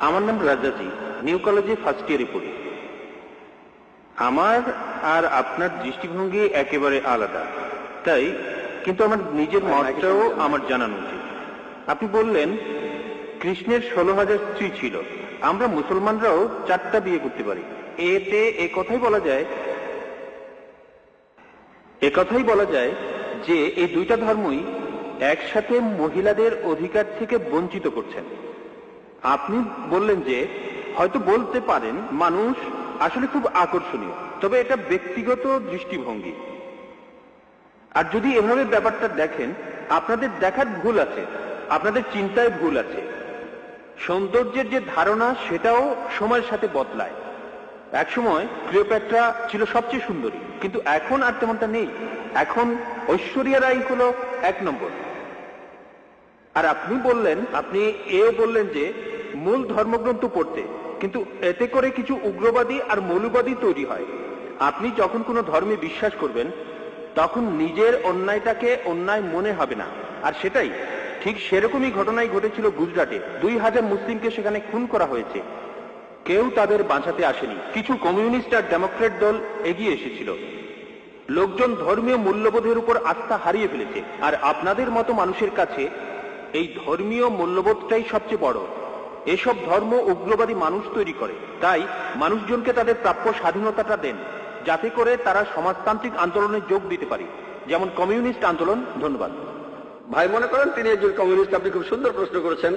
আমার নাম রাজাজি, নিউ কলেজে ফার্স্ট ইয়ারে পড়ি। আমার আর আপনার দৃষ্টিভঙ্গি একেবারে আলাদা, তাই কিন্তু আমার নিজের মতটাও আমার জানানো উচিত। আপনি বললেন কৃষ্ণের 16,000 স্ত্রী ছিল, আমরা মুসলমানরাও 4টা বিয়ে করতে পারি। এতে একথাই বলা যায় যে এই দুইটা ধর্মই একসাথে মহিলাদের অধিকার থেকে বঞ্চিত করছেন। আপনি বললেন যে হয়তো বলতে পারেন মানুষ আসলে খুব আকর্ষণীয়, তবে এটা ব্যক্তিগত দৃষ্টিভঙ্গি। আর যদি এভাবে ব্যাপারটা দেখেন, আপনাদের দেখার ভুল আছে, আপনাদের চিন্তায় ভুল আছে। সৌন্দর্যের যে ধারণা সেটাও সময়ের সাথে বদলায়। একসময় ক্লিওপেট্রা ছিল সবচেয়ে সুন্দরী, কিন্তু এখন আর তেমনটা নেই। এখন ঐশ্বরিয়া রাই হলো 1 নম্বর। আর আপনি বললেন যে মূল ধর্মগ্রন্থ পড়তে, কিন্তু এতে করে কিছু উগ্রবাদী আর মৌলবাদী তৈরি হয়। আপনি যখন কোনো ধর্মে বিশ্বাস করবেন তখন নিজের অন্যায়টাকে অন্যায় মনে হবে না। আর সেটাই ঠিক সেরকমই ঘটনাই ঘটেছিল গুজরাটে। 2000 মুসলিমকে সেখানে খুন করা হয়েছে, কেউ তাদের বাঁচাতে আসেনি। কিছু কমিউনিস্ট আর ডেমোক্রেট দল এগিয়ে এসেছিল। লোকজন ধর্মীয় মূল্যবোধের উপর আস্থা হারিয়ে ফেলেছে, আর আপনাদের মতো মানুষের কাছে এই ধর্মীয় মূল্যবোধটাই সবচেয়ে বড়। এসব ধর্ম উগ্রবাদী মানুষ তৈরি করে। তাই মানুষজনকে তাদের প্রাপ্য স্বাধীনতাটা দেন, যাতে করে তারা সমাজতান্ত্রিক আন্দোলনে যোগ দিতে পারে, যেমন কমিউনিস্ট আন্দোলন। ধন্যবাদ। ভাই মনে করেন তিনি একজন কমিউনিস্ট। আপনি খুব সুন্দর প্রশ্ন করেছেন।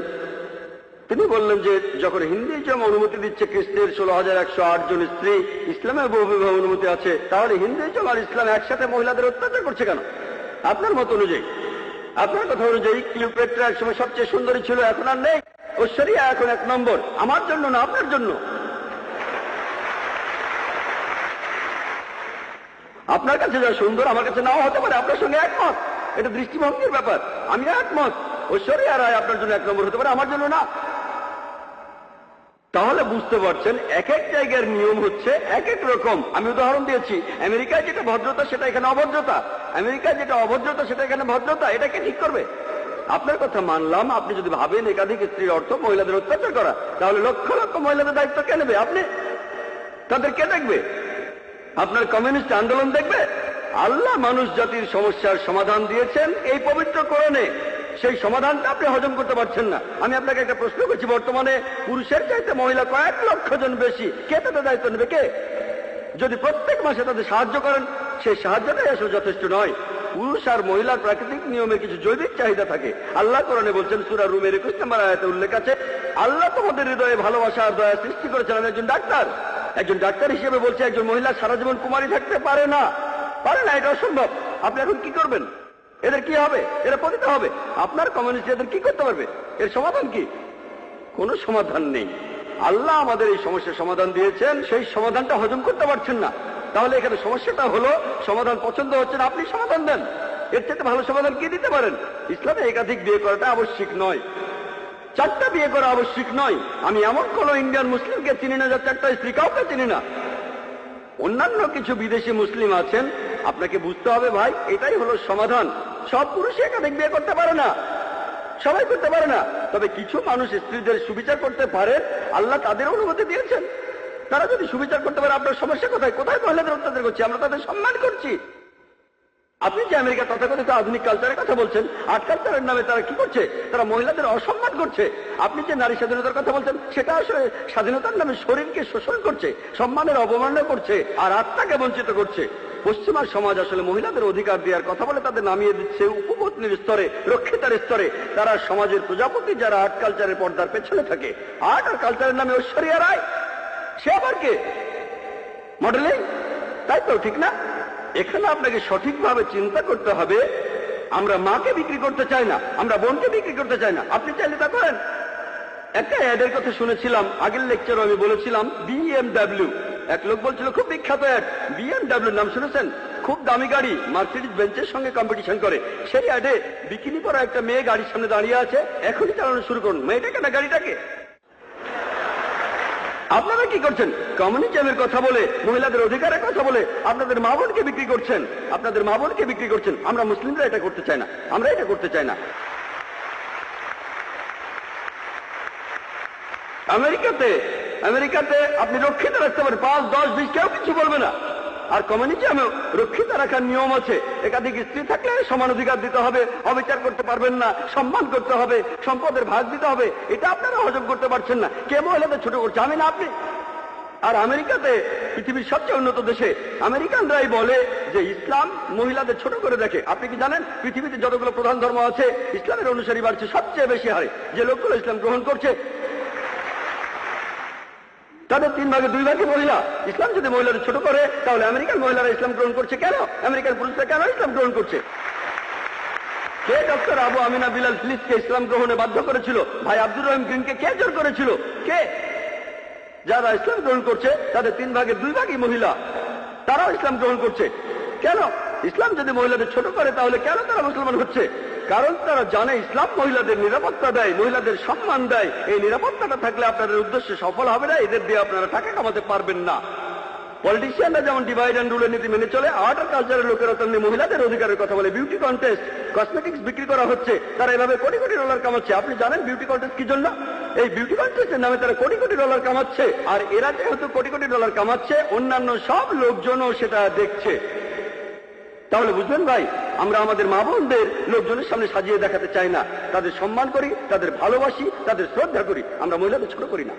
তিনি বললেন যে যখন হিন্দুইজম অনুমতি দিচ্ছে কৃষ্ণের 16,108 জন স্ত্রী, ইসলামের বহু বিবাহ অনুমতি আছে, তাহলে হিন্দুইজম আর ইসলাম একসাথে মহিলাদের অত্যাচার করছে কেন? আপনার মত অনুযায়ী, আপনার কথা অনুযায়ী ক্লিওপেট্রা একসময় সবচেয়ে সুন্দরী ছিল, এখন আর নেই। ঐশ্বরিয়া এখন 1 নম্বর। আমার জন্য না, আপনার জন্য। আপনার কাছে যা সুন্দর আমার কাছে নাও হতে পারে, আপনার সঙ্গে একমত। এটা দৃষ্টিভঙ্গির ব্যাপার। আমি একমত, ঐশ্বরিয়া রায় আপনার জন্য 1 নম্বর হতে পারে, আমার জন্য না। তাহলে বুঝতে পারছেন এক এক জায়গার নিয়ম হচ্ছে এক এক রকম। আমি উদাহরণ দিয়েছি, আমেরিকায় যেটা ভদ্রতা সেটা এখানে অভদ্রতা, আমেরিকায় যেটা অভদ্রতা সেটা এখানে ভদ্রতা। এটাকে ঠিক করবে? আপনার কথা মানলাম। আপনি যদি ভাবেন একাধিক স্ত্রীর অর্থ মহিলাদের অত্যাচার করা, তাহলে লক্ষ লক্ষ মহিলাদের দায়িত্ব কে নেবে? আপনি। তাদের কে দেখবে? আপনার কমিউনিস্ট আন্দোলন দেখবে? আল্লাহ মানুষ জাতির সমস্যার সমাধান দিয়েছেন এই পবিত্র কোরআনে। সেই সমাধানটা আপনি হজম করতে পারছেন না। আমি আপনাকে একটা প্রশ্ন করছি, বর্তমানে পুরুষের চাইতে মহিলা কয়েক লক্ষ জন বেশি, কে তাদের দায়িত্ব নেবে? কে? যদি প্রত্যেক মাসে তাদের সাহায্য করেন, সেই সাহায্যটাই আসলে যথেষ্ট নয়। পুরুষ আর মহিলার প্রাকৃতিক নিয়মের কিছু জৈবিক চাহিদা থাকে। আল্লাহ কোরআনে বলছেন, সূরা রুমের 21 নম্বর আয়াতে উল্লেখ আছে, আল্লাহ তোমাদের হৃদয়ে ভালোবাসা আর দয়া সৃষ্টি করেছেন। আমি একজন ডাক্তার হিসেবে বলছি, একজন মহিলা সারা জীবন কুমারী থাকতে পারে না। এটা অসম্ভব। আপনি এখন কি করবেন? এদের কি হবে? এরা পতিত হবে। আপনার কমিউনিস্ট এদের কি করতে পারবে? এর সমাধান কি? কোনো সমাধান নেই। আল্লাহ আমাদের এই সমস্যার সমাধান দিয়েছেন, সেই সমাধানটা হজম করতে পারছেন না। তাহলে এখানে সমস্যাটা হলো সমাধান পছন্দ হচ্ছে না, আপনি সমাধান দেন। এর চেয়ে ভালো সমাধান কি দিতে পারেন? ইসলামে একাধিক বিয়ে করাটা আবশ্যিক নয়, 4টা বিয়ে করা আবশ্যিক নয়। আমি এমন কোন ইন্ডিয়ান মুসলিমকে চিনি না যার 4টা স্ত্রী, কাউকে চিনি না। অন্যান্য কিছু বিদেশি মুসলিম আছেন। আপনাকে বুঝতে হবে ভাই, এটাই হলো সমাধান। সব পুরুষই একাধিক বিয়ে করতে পারে না, সবাই করতে পারে না। তবে কিছু মানুষ স্ত্রীদের সুবিচার করতে পারে, আল্লাহ তাদের অনুমতি দিয়েছেন। তারা যদি সুবিচার করতে পারে, আপনার সমস্যা কোথায়? কোথায় মহিলাদের অত্যাচার করছি? আমরা তাদের সম্মান করছি। আপনি যে আমেরিকা তথাকথিত আধুনিক কালচারের কথা বলছেন, আর্ট কালচারের নামে তারা কি করছে? তারা মহিলাদের অসম্মান করছে। আপনি যে নারী স্বাধীনতার কথা বলছেন, সেটা আসলে স্বাধীনতার নামে শরীরকে শোষণ করছে, সম্মানের অবমাননা করছে, আর আত্মাকে বঞ্চিত করছে। পশ্চিমা সমাজ আসলে মহিলাদের অধিকার দেওয়ার কথা বলে তাদের নামিয়ে দিচ্ছে উপপত্নীর স্তরে, রক্ষিতার স্তরে। তারা সমাজের প্রজাপতি, যারা আর্ট কালচারের পর্দার পেছনে থাকে। আর্ট আর কালচারের নামে ঐশ্বরিয়া রায়, সে আবার কে? মডেলিং, তাই তো? ঠিক না? এখানে আপনাকে সঠিকভাবে চিন্তা করতে হবে। আমরা মাকে বিক্রি করতে চাই না, আমরা বোনকে বিক্রি করতে চাই না। আপনি চাইলে তা করেন। একটা অ্যাডের কথা শুনেছিলাম, আগের লেকচারে আমি বলেছিলাম, BMW। এক লোক বলছিল খুব বিখ্যাত অ্যাড, BMW নাম শুনেছেন? খুব দামি গাড়ি, মার্সিডিজ বেঞ্চের সঙ্গে কম্পিটিশন করে। সেই অ্যাডে বিকিনি পরা একটা মেয়ে গাড়ির সামনে দাঁড়িয়ে আছে, এখনই চালানো শুরু করুন। মেয়েটাকে না গাড়িটাকে? আপনারা কি করছেন? কমিউনিজমের কথা বলে, মহিলাদের অধিকারের কথা বলে আপনাদের মা বোনকে বিক্রি করছেন, আপনাদের মা বোনকে বিক্রি করছেন। আমরা মুসলিমরা এটা করতে চাই না, আমরা এটা করতে চাই না। আমেরিকাতে আপনি রক্ষিত রাখতে পারেন 5, 10, 20 কেউ কিছু বলবে না। আর কমিউনিজমে রক্ষিত রাখার নিয়ম আছে, একাধিক স্ত্রী থাকলে সমান অধিকার দিতে হবে, অবিচার করতে পারবেন না, সম্মান করতে হবে, সম্পদের ভাগ দিতে হবে। এটা আপনারা হজম করতে পারছেন না। কে মহিলাদের ছোট করছে, আমি না আপনি? আর আমেরিকাতে, পৃথিবীর সবচেয়ে উন্নত দেশে, আমেরিকানরাই বলে যে ইসলাম মহিলাদের ছোট করে দেখে। আপনি কি জানেন পৃথিবীতে যতগুলো প্রধান ধর্ম আছে ইসলামের অনুসারী বাড়ছে সবচেয়ে বেশি হারে। যে লোকগুলো ইসলাম গ্রহণ করছে তাদের 3 ভাগে 2 ভাগে মহিলা। ইসলাম যদি মহিলাদের ছোট করে তাহলে আমেরিকান মহিলারা ইসলাম গ্রহণ করছে কেন? আমেরিকান পুরুষরা কেন ইসলাম গ্রহণ করছে? কে ডক্টর আবু আমিনা বিলাল ফিলিসকে ইসলাম গ্রহণে বাধ্য করেছিল? ভাই আব্দুর রহিম গ্রিনকে কে জোর করেছিল? কে? যারা ইসলাম গ্রহণ করছে তাদের 3 ভাগে 2 ভাগই মহিলা, তারাও ইসলাম গ্রহণ করছে। কেন? ইসলাম যদি মহিলাদের ছোট করে তাহলে কেন তারা মুসলমান হচ্ছে? কারণ তারা জানে ইসলাম মহিলাদের নিরাপত্তা দেয়, মহিলাদের সম্মান দেয়। এই নিরাপত্তাটা থাকলে আপনাদের উদ্দেশ্য সফল হবে না, এদের দিয়ে আপনারা টাকা কামাতে পারবেন না। পলিটিশিয়ানরা যেমন ডিভাইড অ্যান্ড রুলের নীতি মেনে চলে, আর্ট আর কালচারের লোকেরা তেমনি মহিলাদের অধিকারের কথা বলে। বিউটি কন্টেস্ট, কসমেটিক্স বিক্রি করা হচ্ছে, তারা এভাবে কোটি কোটি ডলার কামাচ্ছে। আপনি জানেন বিউটি কন্টেস্ট কি জন্য? এই বিউটি কন্টেস্টের নামে তারা কোটি কোটি ডলার কামাচ্ছে। আর এরা যেহেতু কোটি কোটি ডলার কামাচ্ছে, অন্যান্য সব লোকজনও সেটা দেখছে। তাহলে বুঝলেন ভাই, আমরা আমাদের মা বোনদের লোকজনের সামনে সাজিয়ে দেখাতে চাই না। তাদের সম্মান করি, তাদের ভালোবাসি, তাদের শ্রদ্ধা করি। আমরা মহিলাদের ছোট করি না।